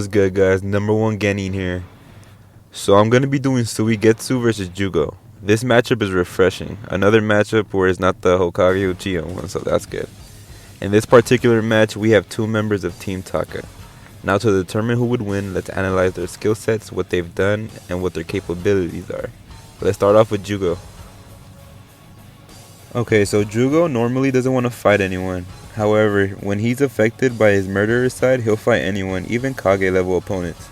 What's good, guys? Number one Genin here. So I'm going to be doing Suigetsu versus Jugo. This matchup is refreshing. Another matchup where it's not the Hokage Uchiha one, so that's good. In this particular match, we have two members of Team Taka. Now to determine who would win, let's analyze their skill sets, what they've done, and what their capabilities are. Let's start off with Jugo. Okay, so Jugo normally doesn't want to fight anyone. However, when he's affected by his murderer side, he'll fight anyone, even Kage level opponents.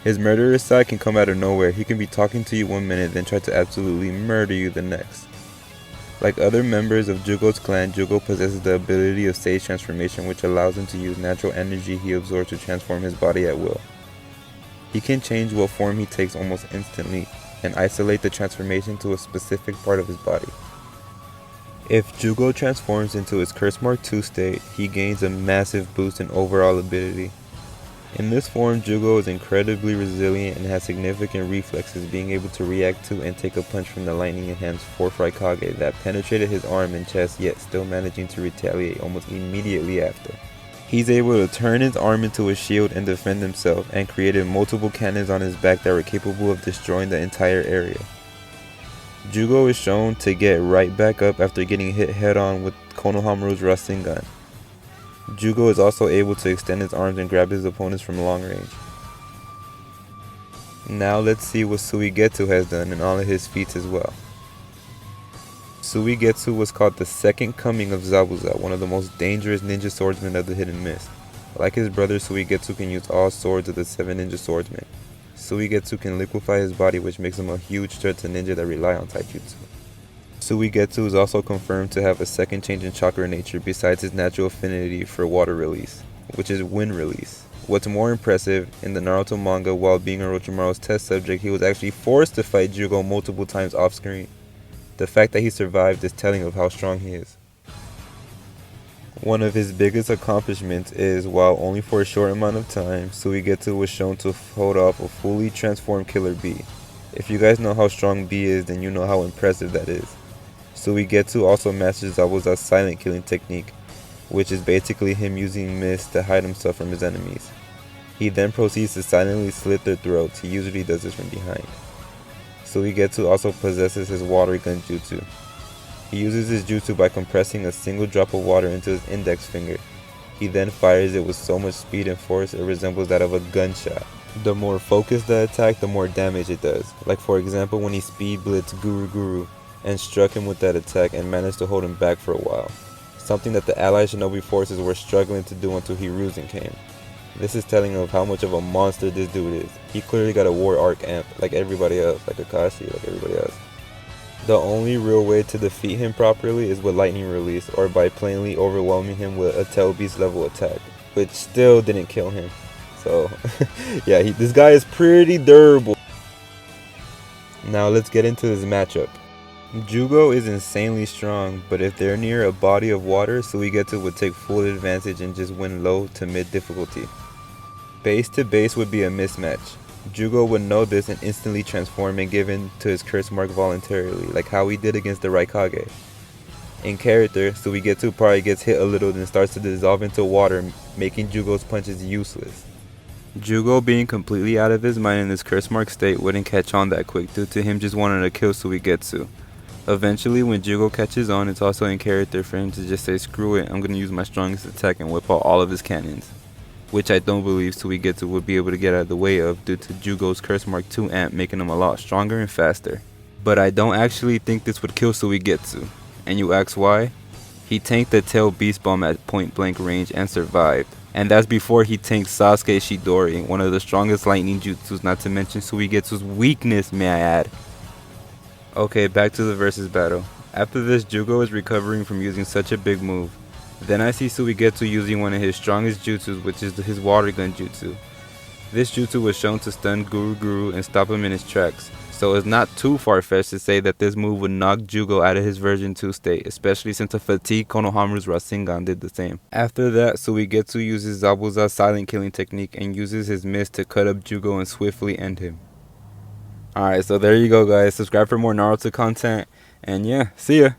His murderer side can come out of nowhere. He can be talking to you one minute, then try to absolutely murder you the next. Like other members of Jugo's clan, Jugo possesses the ability of Sage Transformation, which allows him to use natural energy he absorbs to transform his body at will. He can change what form he takes almost instantly, and isolate the transformation to a specific part of his body. If Jugo transforms into his Curse Mark 2 state, he gains a massive boost in overall ability. In this form, Jugo is incredibly resilient and has significant reflexes, being able to react to and take a punch from the lightning enhanced 4th Raikage that penetrated his arm and chest, yet still managing to retaliate almost immediately after. He's able to turn his arm into a shield and defend himself, and created multiple cannons on his back that were capable of destroying the entire area. Jugo is shown to get right back up after getting hit head-on with Konohamaru's Rasengan. Jugo is also able to extend his arms and grab his opponents from long range. Now let's see what Suigetsu has done in all of his feats as well. Suigetsu was called the second coming of Zabuza, one of the most dangerous ninja swordsmen of the Hidden Mist. Like his brother, Suigetsu can use all swords of the 7 ninja swordsmen. Suigetsu can liquefy his body, which makes him a huge threat to ninja that rely on taijutsu. Suigetsu is also confirmed to have a second change in chakra nature besides his natural affinity for water release, which is wind release. What's more impressive, in the Naruto manga, while being Orochimaru's test subject, he was actually forced to fight Jugo multiple times off screen. The fact that he survived is telling of how strong he is. One of his biggest accomplishments is, while only for a short amount of time, Suigetsu was shown to hold off a fully transformed Killer Bee. If you guys know how strong Bee is, then you know how impressive that is. Suigetsu also masters Zabuza's silent killing technique, which is basically him using mist to hide himself from his enemies. He then proceeds to silently slit their throats. He usually does this from behind. Suigetsu also possesses his water gun jutsu. He uses his jutsu by compressing a single drop of water into his index finger. He then fires it with so much speed and force it resembles that of a gunshot. The more focused the attack, the more damage it does. Like for example when he speed blitzed Guru and struck him with that attack and managed to hold him back for a while. Something that the allied shinobi forces were struggling to do until Hiruzen came. This is telling of how much of a monster this dude is. He clearly got a war arc amp like everybody else, like Akashi, like everybody else. The only real way to defeat him properly is with lightning release, or by plainly overwhelming him with a Tail Beast level attack, which still didn't kill him. So yeah, this guy is pretty durable. Now let's get into this matchup. Jugo is insanely strong, but if they're near a body of water, Suigetsu would take full advantage and just win low to mid difficulty. Base to base would be a mismatch. Jugo would know this and instantly transform and give in to his curse mark voluntarily, like how he did against the Raikage. In character, Suigetsu probably gets hit a little then starts to dissolve into water, making Jugo's punches useless. Jugo being completely out of his mind in this curse mark state wouldn't catch on that quick due to him just wanting to kill Suigetsu. Eventually, when Jugo catches on, it's also in character for him to just say screw it, I'm going to use my strongest attack and whip out all of his cannons. Which I don't believe Suigetsu would be able to get out of the way of due to Jugo's Curse Mark 2 amp making him a lot stronger and faster. But I don't actually think this would kill Suigetsu. And you ask why? He tanked the Tail Beast Bomb at point blank range and survived. And that's before he tanked Sasuke Shidori, one of the strongest lightning jutsus, not to mention Suigetsu's weakness, may I add. Okay, back to the versus battle. After this, Jugo is recovering from using such a big move. Then I see Suigetsu using one of his strongest jutsus, which is his water gun jutsu. This jutsu was shown to stun Guru and stop him in his tracks, so it's not too far-fetched to say that this move would knock Jugo out of his version 2 state, especially since a fatigued Konohamaru's Rasengan did the same. After that, Suigetsu uses Zabuza's silent killing technique and uses his mist to cut up Jugo and swiftly end him. Alright, so there you go guys, subscribe for more Naruto content, and yeah, see ya!